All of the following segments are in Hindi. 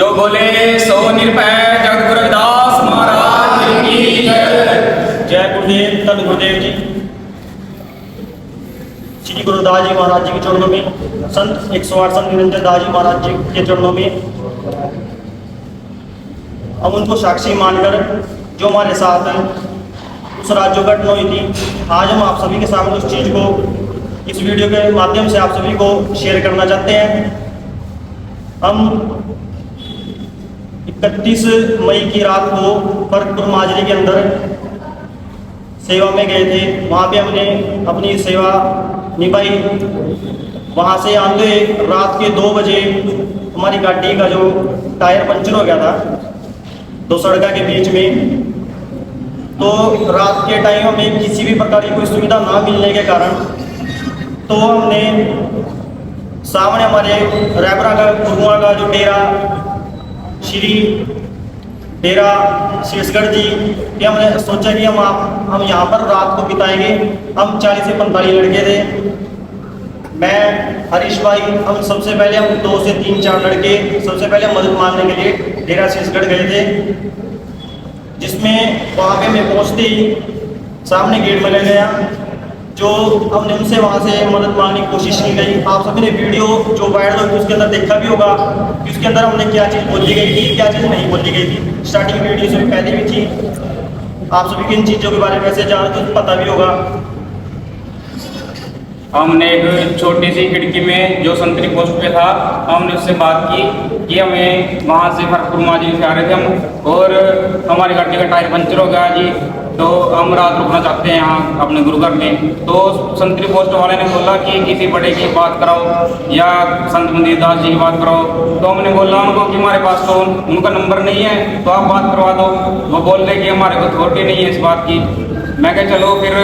जो बोले सो निर्भय जगत गुरुदास महाराज की जय। जय गुरुदेव धन गुरुदेव जी। श्री गुरुदास जी महाराज जी के चरणों में, संत 108 संत निरंजन दास जी महाराज जी के चरणों में हम उनको साक्षी मानकर जो हमारे साथ उस रात जो घटना हुई थी, आज हम आप सभी के सामने उस चीज़ को इस वीडियो के माध्यम से आप सभी को शेयर करना चाहते हैं। हम 31 मई की रात को फरकपुर माजरी के अंदर सेवा में गए थे। वहाँ पे हमने अपनी सेवा निभाई। वहाँ से आते रात के 2 बजे हमारी गाड़ी का जो टायर पंचर हो गया था दो सड़कों के बीच में। तो रात के टाइम हमें किसी भी प्रकार की कोई सुविधा ना मिलने के कारण तो हमने सामने हमारे रैबरा का गुरुआ का जो डेरा शीर्षगढ़ जी कि हमने सोचा कि हम यहाँ पर रात को बिताएंगे। हम 40 से 45 लड़के थे, मैं हरीश भाई, हम सबसे पहले हम 2 से 3-4 लड़के सबसे पहले मदद मांगने के लिए डेरा शीर्षगढ़ गए थे, जिसमें वहाँ पे मैं पहुँचते ही सामने गेट में लग गया। जो हमने उनसे वहाँ से मदद मांगने की कोशिश की गई। आप सभी ने वीडियो जो वायरल हुई उसके अंदर देखा भी होगा कि उसके अंदर हमने क्या चीज़ बोली गई थी, क्या चीज़ नहीं बोली गई थी। स्टार्टिंग वीडियो से पहले भी थी। आप सभी को इन चीज़ों के बारे में वैसे जानते तो पता भी होगा। हमने एक छोटी सी खिड़की में जो संतरी पोस्ट पे था, हमने उससे बात की कि हमें वहाँ से फरकपुर माजरी से आ रहे थे हम, और हमारी गाड़ी का टायर पंचर हो गया जी, तो हम रात रुकना चाहते हैं यहाँ अपने गुरुघर में। तो संतरी पोस्ट वाले ने बोला कि किसी बड़े की बात कराओ या संत मंदिर दास जी की बात कराओ। तो हमने बोला उनको कि हमारे पास तो उनका नंबर नहीं है, तो आप बात करवा दो। वो बोल रहे कि हमारे को अथॉरिटी नहीं है इस बात की। मैं कहा चलो फिर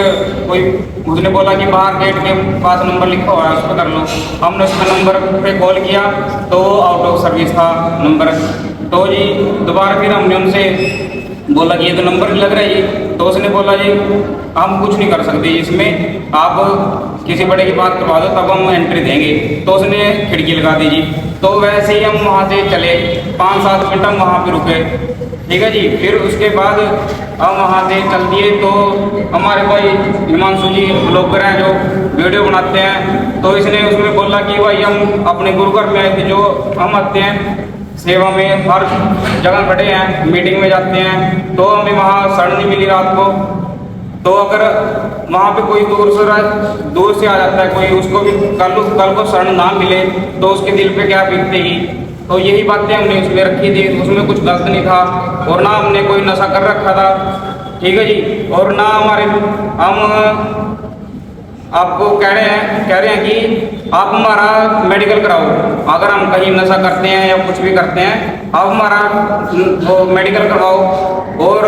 कोई, उसने बोला कि बाहर गेट के पास नंबर लिखा हुआ है उस पर कर लो। हमने उसका नंबर पे कॉल किया तो आउट ऑफ सर्विस था नंबर। तो जी दोबारा फिर हमने उनसे बोला कि ये तो नंबर लग रहा है जी। तो उसने बोला जी हम कुछ नहीं कर सकते इसमें, आप किसी बड़े की बात करवा दो तब हम एंट्री देंगे। तो उसने खिड़की लगा दी जी। तो वैसे ही हम वहाँ से चले, 5-7 मिनट हम वहाँ पे रुके, ठीक है जी। फिर उसके बाद हम वहाँ से चल दिए। तो हमारे भाई हिमांशु जी ब्लॉगर हैं जो वीडियो बनाते हैं, तो इसने उसमें बोला कि भाई हम अपने गुरुघर में आए थे, जो हम आते हैं सेवा में हर जगह खड़े हैं, मीटिंग में जाते हैं, तो हमें वहाँ शरण नहीं मिली रात को। तो अगर वहाँ पे कोई दूर से आ जाता है कोई, उसको भी कल को शरण ना मिले तो उसके दिल पे क्या बीतेगी। तो यही बातें हमने उसमें रखी थी। उसमें कुछ गलत नहीं था, और ना हमने कोई नशा कर रखा था, ठीक है जी। और ना हम आपको कह रहे हैं कि आप हमारा मेडिकल कराओ। अगर हम कहीं नशा करते हैं या कुछ भी करते हैं, आप हमारा वो मेडिकल करवाओ। और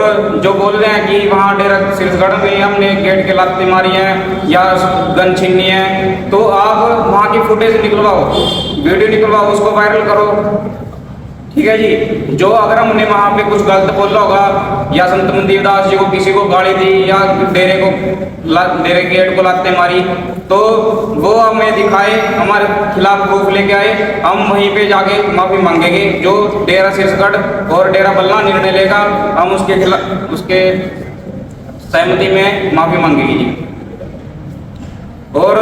जो बोल रहे हैं कि वहाँ डेरा शीर्षगढ़ में हमने गेट के लाते मारी हैं या गन छीनी है, तो आप वहाँ की फुटेज निकलवाओ, वीडियो निकलवाओ, उसको वायरल करो, ठीक है जी। जो अगर हमने वहाँ पे कुछ गलत बोला होगा या संत मंदिर दास जी को किसी को गाली दी या डेरे गेट को लाते मारी, तो वो हमें दिखाए, हमारे खिलाफ प्रूफ लेके आए, हम वहीं पे जाके माफ़ी मांगेंगे। जो डेरा शीर्षगढ़ और डेरा बल्ला निर्णय लेगा, हम उसके खिलाफ उसके सहमति में माफ़ी मांगेंगे जी। और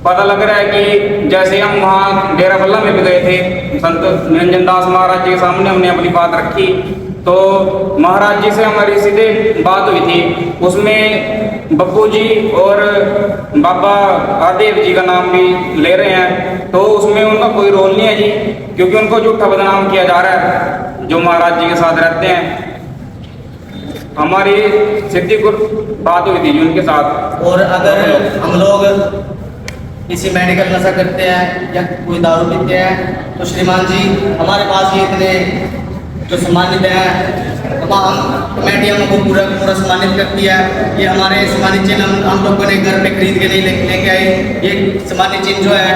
पता लग रहा है कि जैसे हम वहाँ डेरा बल्ला में भी गए थे, संत निरंजन दास महाराज जी के सामने हमने अपनी बात रखी, तो महाराज जी से हमारी सीधे बात हुई थी। उसमें बप्पू जी और बाबा आदेव जी का नाम भी ले रहे हैं, तो उसमें उनका कोई रोल नहीं है जी, क्योंकि उनको झूठा बदनाम किया जा रहा है जो महाराज जी के साथ रहते हैं। हमारी सीधी बात हुई थी जी उनके साथ। और अगर हम लोग किसी मेडिकल नशा करते हैं या कोई दारू पीते हैं, तो श्रीमान जी हमारे पास ये इतने जो सम्मानित हैं, तमाम कमेटी हमको पूरा सम्मानित करती है। ये हमारे सम्मानित चिन्ह हम लोगों ने घर पे खरीद के नहीं लेके आए। ये सम्मानित चिन्ह जो है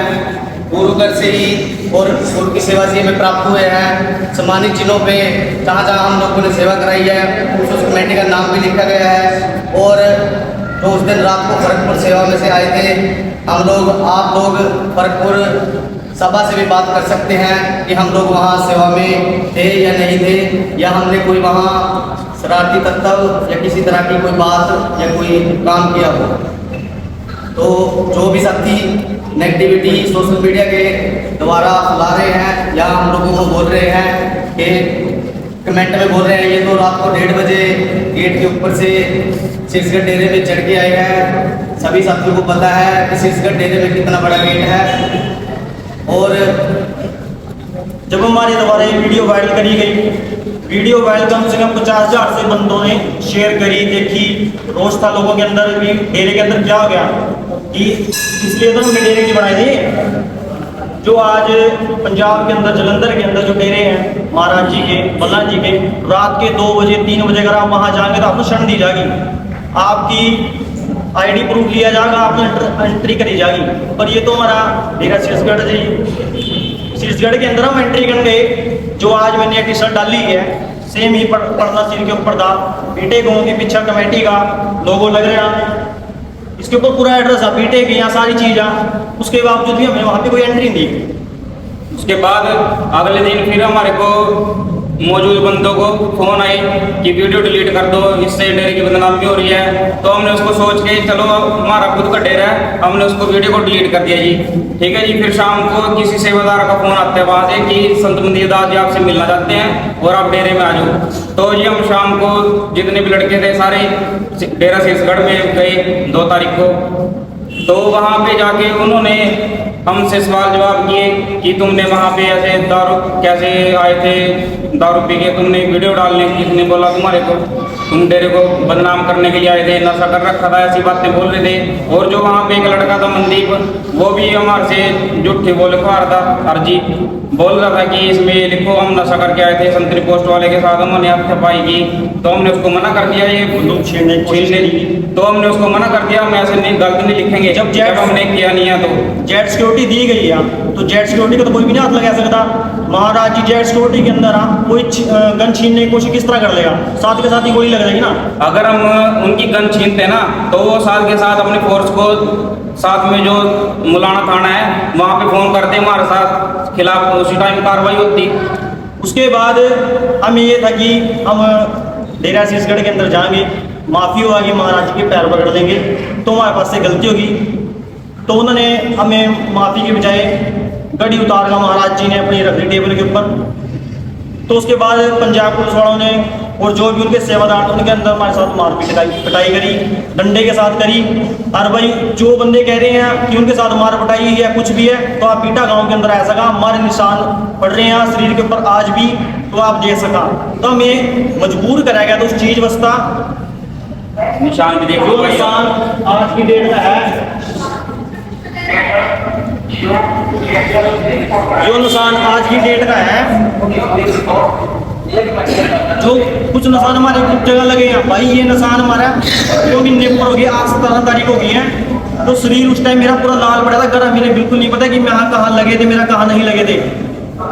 गुरुघर से ही और गुरु की सेवा से हमें प्राप्त हुए हैं। सम्मानित चिन्हों पे जहाँ जहाँ हम लोगों ने सेवा कराई है उस कमेटी का नाम भी लिखा गया है। और तो उस दिन रात को फरकपुर सेवा में से आए थे हम लोग, आप लोग फरकपुर सभा से भी बात कर सकते हैं कि हम लोग वहाँ सेवा में थे या नहीं थे, या हमने कोई वहाँ शरारती तत्व या किसी तरह की कोई बात या कोई काम किया हो। तो जो भी साथी नेगेटिविटी सोशल मीडिया के द्वारा फैला रहे हैं या हम लोगों को बोल रहे हैं कि कमेंट में बोल रहे हैं ये तो रात को 1:30 बजे गेट के ऊपर से शीर्षगढ़ डेरे में चढ़ के आए हैं। सभी साथियों को पता है कि शीर्षगढ़ डेरे में कितना बड़ा गेट है। और जब हमारे द्वारा ये वीडियो वायरल करी गई, वीडियो वायरल कम से कम 50,000 से बंदों ने शेयर करी, देखी, रोष था लोगों के अंदर भी डेरे के अंदर क्या हो गया कि इसलिए तो हमने डेरे की बनाई थी। जो आज पंजाब के अंदर जलंधर के अंदर जो डेरे हैं महाराज जी के, बल्ला जी के, रात के 2 बजे 3 बजे अगर आप वहाँ जाएंगे तो आपको शरण दी जाएगी, आपकी आईडी प्रूफ लिया जाएगा, आपने एंट्री करी जाएगी। पर ये तो हमारा डेरा शीर्षगढ़ जी, शीर्षगढ़ के अंदर हम एंट्री कर गए। जो आज मैंने टी शर्ट डाली है सेम ही पढ़ना सिर के ऊपर था, पीटे गाँव के पीछे कमेटी का लोगो लग रहा, इसके ऊपर पूरा एड्रेस है पीटे के, यहाँ सारी चीज़ है। उसके बावजूद भी हमें वहाँ पे कोई एंट्री नहीं दी। उसके बाद अगले दिन फिर हमारे को मौजूद बंदों को फोन आई कि वीडियो डिलीट कर दो, इससे डेरे की बदनामी हो रही है। तो हमने उसको सोच के चलो हमारा खुद का डेरा है, हमने उसको वीडियो को डिलीट कर दिया जी। ठीक है जी। फिर शाम को किसी सेवादार का फोन आता है वहाँ से कि संत मंदिर दास जी आपसे मिलना चाहते हैं और आप डेरे में आ जाओ। तो जी हम शाम को जितने भी लड़के थे सारे डेरा शीर्षगढ़ में गए 2 तारीख को। तो वहाँ पे जाके उन्होंने हमसे सवाल जवाब किए कि तुमने वहाँ पे ऐसे दारू कैसे आए थे, दारू पी के तुमने वीडियो डालने, किसने बोला तुम्हारे को, तुम डेरे को बदनाम करने के लिए आए थे, नशा कर रखा था, ऐसी बातें बोल रहे थे। और जो वहाँ पे एक लड़का था मनदीप, वो भी हमारे से झूठे बोल खा रहा था, अर्जी बोल रहा था कि इसमें लिखो हम नशा करके आए थे, संतरी पोस्ट वाले के साथ हमने हत्यापाई की। तो हमने उसको मना कर दिया, ये बंदूक छीनने की। तो हमने उसको मना कर दिया, हम ऐसे नहीं गलत नहीं लिखेंगे जब हमने किया नहीं है। तो जेट सिक्योरिटी दी गई है, तो जेट सिक्योरिटी का तो कोई भी नहीं हाथ लगा सकता। महाराज जी जेट सिक्योरिटी के अंदर कोई गन छीनने की कोशिश किस तरह कर लेगा, साथ के साथ ही गोली लग जाएगी ना। अगर हम उनकी गन छीनते ना तो वो साथ के साथ अपने फोर्स को साथ में जो मुलाना थाना है वहाँ पे फोन करते, हमारे साथ खिलाफ उसी टाइम कार्रवाई होती। उसके बाद हमें ये था कि हम डेरा शीर्षगढ़ के अंदर जाएंगे, माफ़ी होगी, महाराज जी के पैर पकड़ लेंगे, तो हमारे पास से गलती होगी। तो उन्होंने हमें माफ़ी के बजाय गड़ी उतार का महाराज जी ने अपनी रख ली टेबल के ऊपर। तो उसके बाद पंजाब पुलिस वालों ने और जो भी उनके सेवादार थे उनके अंदर हमारे साथ मारपीट पिटाई करी, डंडे के साथ करी। और भाई जो बंदे कह रहे हैं कि उनके साथ मार पिटाई है कुछ भी है, तो आप पीटा गांव के अंदर आ सका, हमारे निशान पड़ रहे हैं शरीर के ऊपर आज भी, तो आप देख सका। तो हमें मजबूर कराया गया, तो उस चीज़ बस्ता निशान भी देखो, जो निशान आज की डेट में है, जो निशान आज की डेट का है, जो कुछ निशान हमारे कुछ जगह लगे हैं भाई, ये निशान हमारा क्योंकि नेपर हो गया, आज 17 तारीख हो गई है। तो शरीर उस टाइम मेरा पूरा लाल पड़ा था, गर्म, मुझे बिल्कुल नहीं पता कि मैं कहाँ लगे थे, मेरा कहाँ नहीं लगे थे।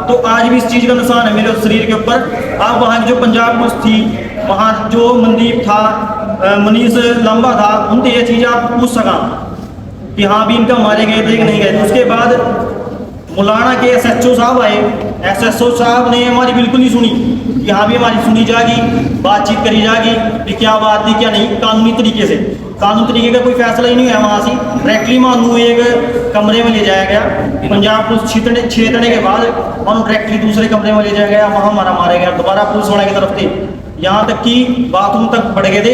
तो आज भी इस चीज़ का निशान है मेरे शरीर के ऊपर। आप वहाँ की जो पंजाब पुलिस थी, वहाँ जो मनदीप था, मनीष लंबा था, उनसे ये चीज़ आप पूछ सका कि हाँ भी इनका मारे गए थे कि नहीं गए थे। उसके बाद मुलाना के SHO साहब आए, SHO साहब ने हमारी बिल्कुल नहीं सुनी कि हाँ भी हमारी सुनी जाएगी, बातचीत करी जाएगी कि क्या बात थी क्या नहीं। कानूनी तरीके से, कानूनी तरीके का कोई फैसला ही नहीं है। वहाँ से डायरेक्टली मानू एक कमरे में ले जाया गया, पंजाब पुलिस छेड़ने के बाद और डायरेक्टली दूसरे कमरे में ले जाया गया, वहाँ हमारा मारा गया दोबारा पुलिस वाले की तरफ से। यहाँ तक कि बाथरूम तक बढ़ गए थे,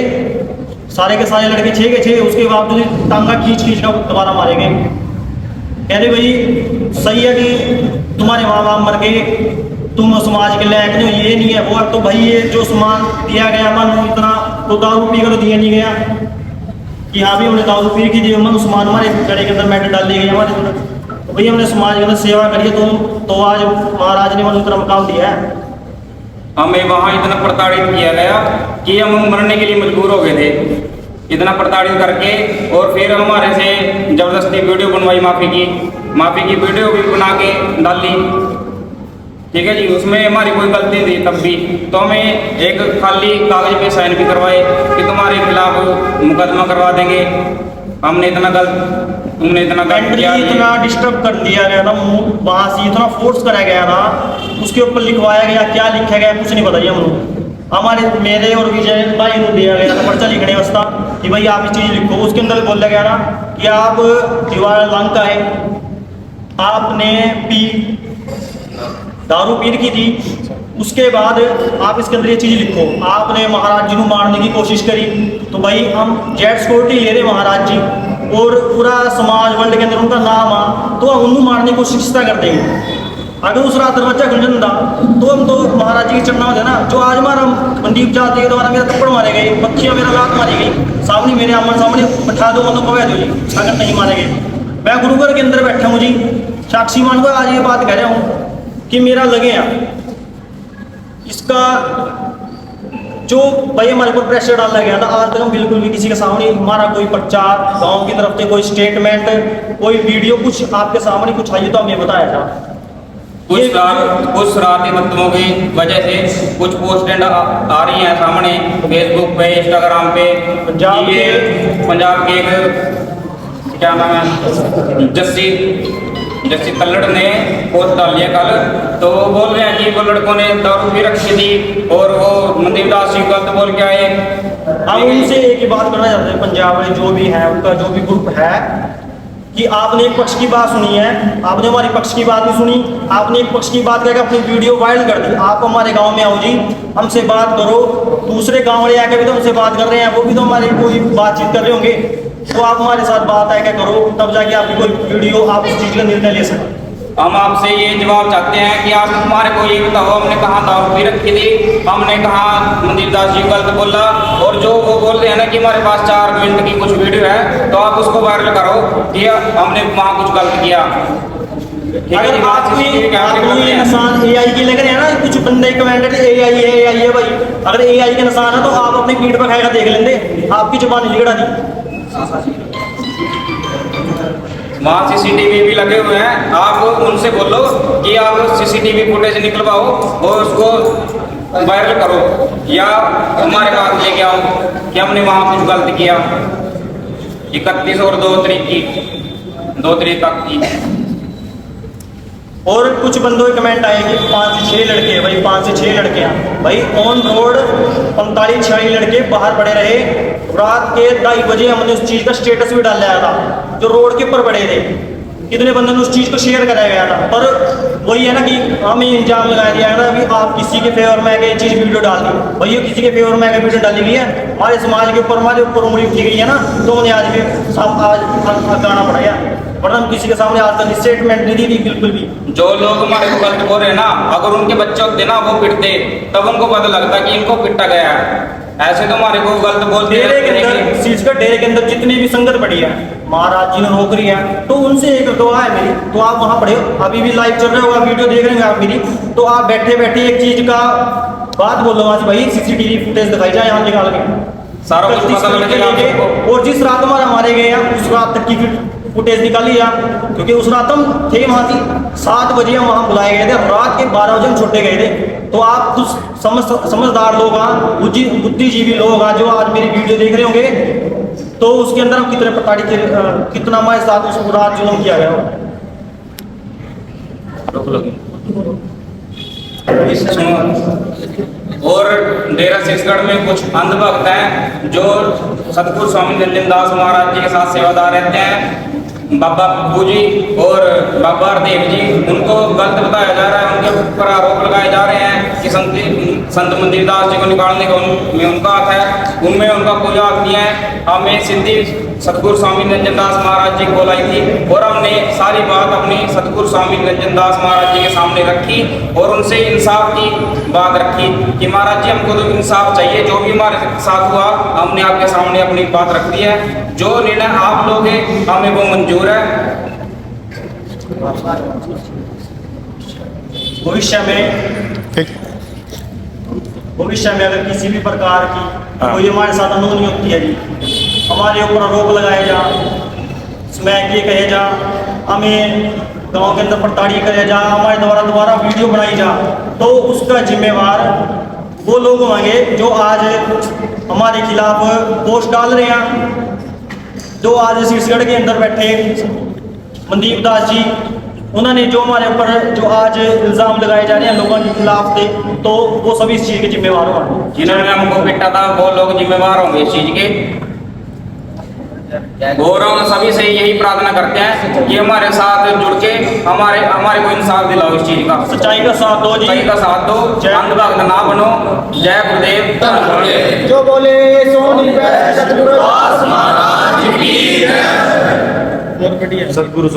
सारे के सारे लड़के 6 के 6, उसके बावजूद टांगा खींच का दोबारा मारे गए। कहते भाई सही है कि तुम्हारे माँ बाप मर गए, तुम समाज के लायक नहीं हो, ये नहीं है वो है। तो भाई ये जो सामान दिया गया मन इतना, तो दारू पी कर दिया नहीं गया कि हाँ भी हमने दारू पी की थी, मन सामान हमारे गले के अंदर मेडल डाल दिए गए हमारे। तो भाई हमने समाज के अंदर सेवा करी है, तो आज महाराज ने मन उतना मकाम दिया है। हमें वहाँ इतना प्रताड़ित किया गया कि हम मरने के लिए मजबूर हो गए थे, इतना प्रताड़ित करके। और फिर हमारे से ज़बरदस्ती वीडियो बनवाई, माफ़ी की वीडियो भी बना के डाली। ठीक है जी, उसमें हमारी कोई गलती थी तब भी, तो हमें एक खाली कागज पे साइन भी करवाए कि तुम्हारे खिलाफ मुकदमा करवा देंगे। हमने इतना गलत तुमने इतना गलत मेंटली किया इतना डिस्टर्ब कर दिया गया था, वहां से इतना फोर्स करा गया था, उसके ऊपर लिखवाया गया, क्या लिखा गया कुछ नहीं बताइए हम लोग। हमारे मेरे और विजय भाई को दिया गया था पर्चा लिखने वास्ता कि भाई आप इस चीज़ लिखो। उसके अंदर बोला गया ना कि आप दीवार लांग का है, आपने पी दारू पी की थी, उसके बाद आप इसके अंदर ये चीज़ लिखो, आपने महाराज जी को मारने की कोशिश करी। तो भाई हम जेड सिक्योरिटी ले रहे महाराज जी और पूरा समाज वर्ल्ड के अंदर उनका नाम आ, तो हम उनको मारने की कोशिश कर देंगे। अगर उस रात दरवाजा खुल था तो हम तो महाराज जी के चढ़ना होता ना। जो आज हमारा मनदीप जाति के द्वारा मेरा थप्पड़ मारे गए, बच्चियाँ मेरा लात मारी गई, सामने मेरे आमने सामने बैठा दो मतलब पकड़ दो जी, अगर नहीं मारे गए। मैं गुरुघर के अंदर बैठा हूँ जी, साक्षी मान को आज ये बात कह रहा हूँ कि मेरा लगे यहाँ इसका जो भाई हमारे ऊपर प्रेशर डाला गया था, आज तक हम बिल्कुल भी किसी के सामने हमारा कोई प्रचार गांव की तरफ से कोई स्टेटमेंट कोई वीडियो कुछ आपके सामने कुछ आइए तो हमें बताया था। कुछ शरारती तत्वों की वजह से कुछ पोस्टें आ रही हैं सामने फेसबुक पे, इंस्टाग्राम पे। पंजाब के एक क्या नाम है जस्सी तल्लड़ ने पोस्ट डाली है कल, तो वो बोल रहे हैं कि वो लड़कों ने दारू भी रखी थी और वो मनदीप दास जी गलत बोल के आए। हम उनसे एक ही बात करना चाहते हैं, पंजाब में जो भी है उनका जो भी ग्रुप है, कि आपने एक पक्ष की बात सुनी है, आपने हमारी पक्ष की बात नहीं सुनी, आपने एक पक्ष की बात करके अपनी वीडियो वायरल कर दी। आप हमारे गांव में आओ जी, हमसे बात करो, दूसरे गांव वाले आके भी तो हमसे बात कर रहे हैं, वो भी तो हमारी कोई बातचीत कर रहे होंगे, तो आप हमारे साथ बात आके करो, तब जाके आपकी कोई वीडियो आप उस चीज़ का निर्णय ले सकें। हम आपसे ये जवाब चाहते हैं कि आप हमारे को ये बताओ, हमने कहाँ दारू पी रखी थी, हमने कहाँ मनदीप दास जी गलत बोला, और जो वो बोल रहे हैं ना कि हमारे पास 4 मिनट की कुछ वीडियो है, तो आप उसको वायरल करो कि हमने वहाँ कुछ गलत किया। अगर आपको ये निशान AI के लग रहे हैं ना, कुछ बंदे कमेंट AI है भाई, अगर AI के निशान है तो आप अपनी पीठ पर खाएगा देख लेंगे, आपकी जुबान लिगड़ा दी। वहाँ CCTV भी लगे हुए हैं, आप उनसे बोलो कि आप CCTV फुटेज निकलवाओ और उसको वायरल करो, या हमारे पास लेके आओ कि हमने वहाँ कुछ गलत किया। 31 और 2 तारीख तक की। और कुछ बंदों के कमेंट आए कि 5 से 6 लड़के, भाई 5 से 6 लड़के हैं भाई, ऑन रोड 45-46 लड़के बाहर पड़े रहे। रात के 2:30 बजे हमने उस चीज़ का स्टेटस भी डाला था, जो रोड के ऊपर पड़े थे, कितने बंदों ने उस चीज़ को शेयर कराया गया था। पर वही है ना कि हमें इंजाम लगाया दिया गया था अभी आप किसी के फेवर में आके चीज़ वीडियो डाल दी, भैया किसी के फेवर में आके वीडियो डाली गई है, हमारे समाज के ऊपर हमारे ऊपर उंगली उठी गई है ना, तो उन्हें आज भी आज गाना पड़ेगा, वरना हम किसी के सामने आज तक स्टेटमेंट नहीं दी थी बिल्कुल भी। जो लोग हमारे को गलत बोल रहे हैं ना, अगर उनके बच्चे होते ना वो पिटते, तब उनको पता लगता कि इनको पिटा गया है। ऐसे तो हमारे को गलत बोलते डेरे के अंदर, सीज का डेरे के अंदर जितनी भी संगत पड़ी है, महाराज जी ने रोक रही है, तो उनसे एक दुआ है मेरी, तो आप वहाँ पढ़े, अभी भी लाइव चल रहा होगा, वीडियो देख रहे हैं आप मेरी, तो आप बैठे बैठे एक चीज का बात बोलो वहाँ से, भाई CCTV फुटेज दिखाई जाए यहाँ निकाल के सारा कुछ पता लग जाएगा। और जिस रात हमारा मारे गए हैं उस रात तक की फुटेज निकाली आप, क्योंकि उस रात हम थे वहाँ थी 7 बजे हम वहाँ बुलाए गए थे, रात के 12 बजे हम छोटे गए थे। तो आप कुछ समझदार लोग हैं, बुद्धिजीवी लोग हैं, जो आज मेरी वीडियो देख रहे होंगे, तो उसके अंदर हम कितने प्रताड़ित कितना हमारे साथ उस रात जुल्म किया गया हो। और डेरा शीशगढ़ में कुछ अंधभक्त हैं जो सतगुरु स्वामी निरंजन दास महाराज जी के साथ सेवादार रहते हैं, बाबा बब्बू जी और बाबा हरदेव जी, उनको गलत बताया जा रहा है, उनके ऊपर आरोप लगाए जा रहे हैं कि संत मनदीप दास जी को निकालने का में उनका हाथ है, उनमें उनका कोई हाथ नहीं है। हमें सिद्धि सतगुरु स्वामी निरंजन दास महाराज जी को बुलाई थी और हमने सारी बात अपनी सतगुरु स्वामी निरंजन दास महाराज जी के सामने रखी और उनसे इंसाफ की बात रखी कि महाराज जी हमको तो इंसाफ चाहिए, जो भी हमारे साथ हुआ हमने आपके सामने अपनी बात रख दी है, जो निर्णय आप लोग हमें वो मंजूर है। भविष्य में अगर किसी भी प्रकार की कोई हमारे साथ अनहोनी होती है जी, हमारे ऊपर आरोप लगाए जा, स्मैक ये कहे जा, हमें गांव के अंदर प्रताड़ित करे जा, हमारे द्वारा दोबारा वीडियो बनाई जा, तो उसका जिम्मेवार वो लोग होंगे जो आज हमारे खिलाफ पोस्ट डाल रहे हैं, जो आज शीशगढ़ के अंदर बैठे मनदीप दास जी, उन्होंने जो हमारे ऊपर जो आज इल्ज़ाम लगाए जा रहे हैं लोगों के खिलाफ थे, तो वो सभी इस चीज़ के जिम्मेवार होंगे। जिन्होंने हमको पिटा था वो लोग जिम्मेवार होंगे इस चीज के। और हम सभी से यही प्रार्थना करते हैं कि हमारे साथ जुड़ के हमारे को इंसाफ दिलाओ इस चीज का। सच्चाई का साथ दो जी, सही का साथ दो, अंधभक्त ना बनो। जय गुरुदेव, धन गुरुदेव। जो बोले सो निकले सतगुरु दास महाराज की जय। सतगुरु